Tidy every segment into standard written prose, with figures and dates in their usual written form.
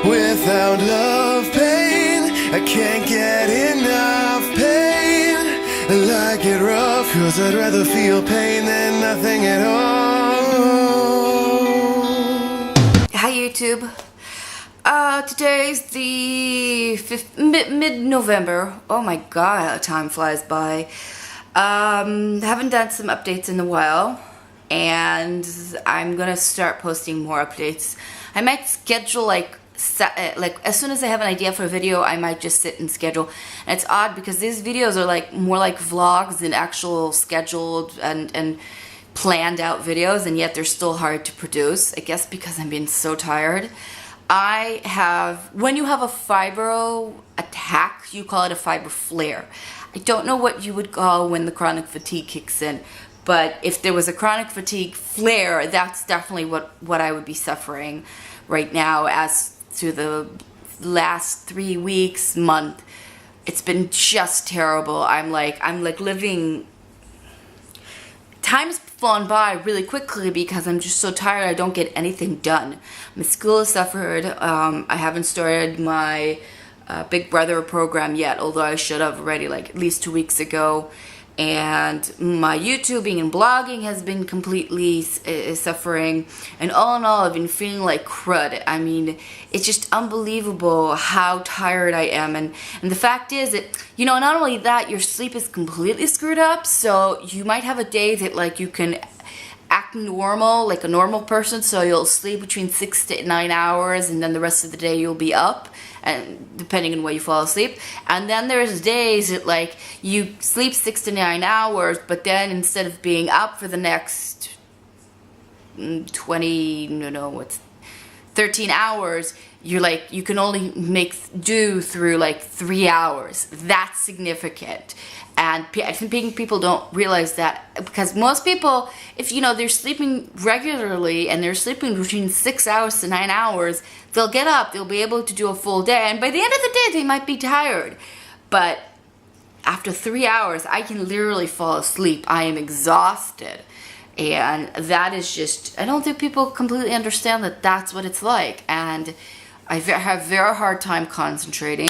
Without love, pain, I can't get enough pain. I like it rough, cause I'd rather feel pain than nothing at all. Hi YouTube. Today's the mid-November. Oh my god, how time flies by. Haven't done some updates in a while, and I'm gonna start posting more updates. I might schedule like as soon as I have an idea for a video, I might just sit and schedule. And it's odd because these videos are like more like vlogs than actual scheduled and planned out videos, and yet they're still hard to produce. I guess because I'm being so tired. When you have a fibro attack, you call it a fibro flare. I don't know what you would call when the chronic fatigue kicks in, but if there was a chronic fatigue flare, that's definitely what I would be suffering right now. As through the last 3 weeks, month, it's been just terrible. I'm like living. Time's flown by really quickly because I'm just so tired. I don't get anything done. My school has suffered. I haven't started my Big Brother program yet, although I should have already, like at least 2 weeks ago. And my YouTubing and blogging has been completely suffering. And all in all, I've been feeling like crud. I mean, it's just unbelievable how tired I am. And the fact is that, you know, not only that, your sleep is completely screwed up. So you might have a day that like you can act normal, like a normal person. So you'll sleep between 6 to 9 hours, and then the rest of the day you'll be up, and depending on when you fall asleep. And then there's days that like you sleep 6 to 9 hours, but then instead of being up for the next 13 hours, you're like, you can only make do through like 3 hours. That's significant. And I think people don't realize that, because most people, if you know they're sleeping regularly and they're sleeping between 6 hours to 9 hours, they'll get up, they'll be able to do a full day, and by the end of the day they might be tired. But after 3 hours, I can literally fall asleep. I am exhausted. And that is just, I don't think people completely understand that that's what it's like. And I have a very hard time concentrating.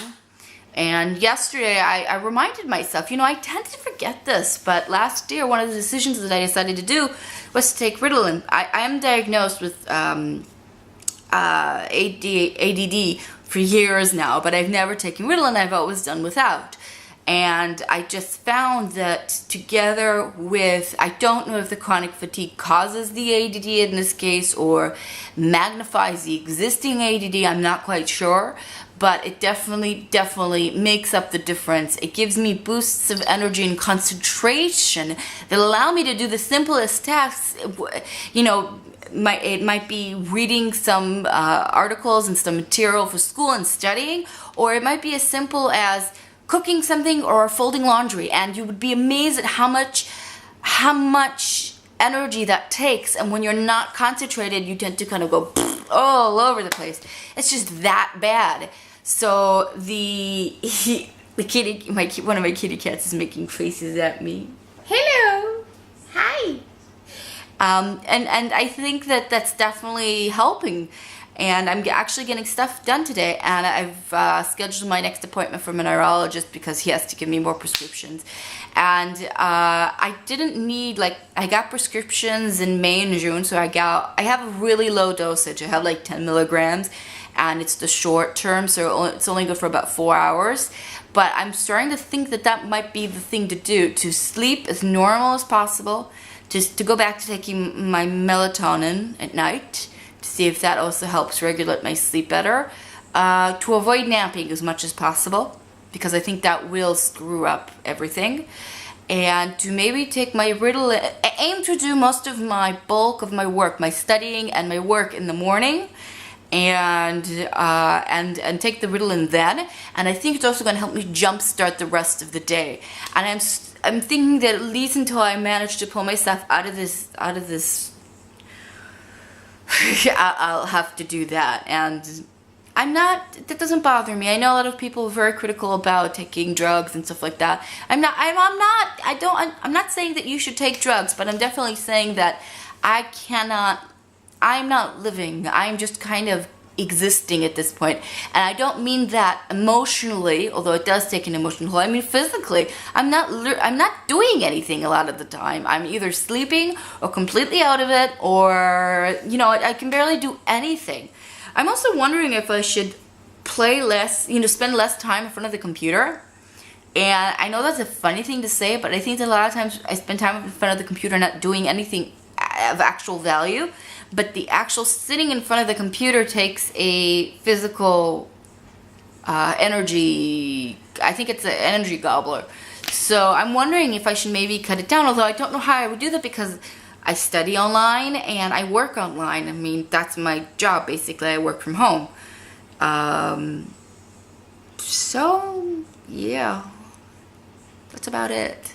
And yesterday, I reminded myself, you know, I tend to forget this, but last year, one of the decisions that I decided to do was to take Ritalin. I am diagnosed with ADD for years now, but I've never taken Ritalin. I've always done without. And I just found that together with, I don't know if the chronic fatigue causes the ADD in this case or magnifies the existing ADD, I'm not quite sure, but it definitely makes up the difference. It gives me boosts of energy and concentration that allow me to do the simplest tasks. You know, it might be reading some articles and some material for school and studying, or it might be as simple as cooking something or folding laundry, and you would be amazed at how much energy that takes. And when you're not concentrated, you tend to kind of go all over the place. It's just that bad. So the kitty, one of my kitty cats is making faces at me. Hello, hi. And I think that that's definitely helping. And I'm actually getting stuff done today, and I've scheduled my next appointment from a neurologist because he has to give me more prescriptions. And I didn't need, like, I got prescriptions in May and June, so I have a really low dosage. I have like 10 milligrams, and it's the short term, so it's only good for about 4 hours. But I'm starting to think that that might be the thing to do, to sleep as normal as possible, just to go back to taking my melatonin at night, see if that also helps regulate my sleep better, to avoid napping as much as possible, because I think that will screw up everything, and to maybe take my Ritalin. I aim to do most of my bulk of my work, my studying and my work in the morning, and take the Ritalin then, and I think it's also going to help me jumpstart the rest of the day. And I'm thinking that at least until I manage to pull myself out of this I'll have to do that. And that doesn't bother me. I know a lot of people are very critical about taking drugs and stuff like that. I'm not saying that you should take drugs, but I'm definitely saying that I'm not living. I'm just kind of existing at this point. And I don't mean that emotionally, although it does take an emotional toll. I mean physically. I'm not doing anything a lot of the time. I'm either sleeping or completely out of it, or you know, I can barely do anything. I'm also wondering if I should play less, you know, spend less time in front of the computer. And I know that's a funny thing to say, but I think that a lot of times I spend time in front of the computer not doing anything of actual value. But the actual sitting in front of the computer takes a physical energy. I think it's an energy gobbler. So I'm wondering if I should maybe cut it down, although I don't know how I would do that because I study online and I work online. I mean, that's my job, basically. I work from home. So, yeah. That's about it.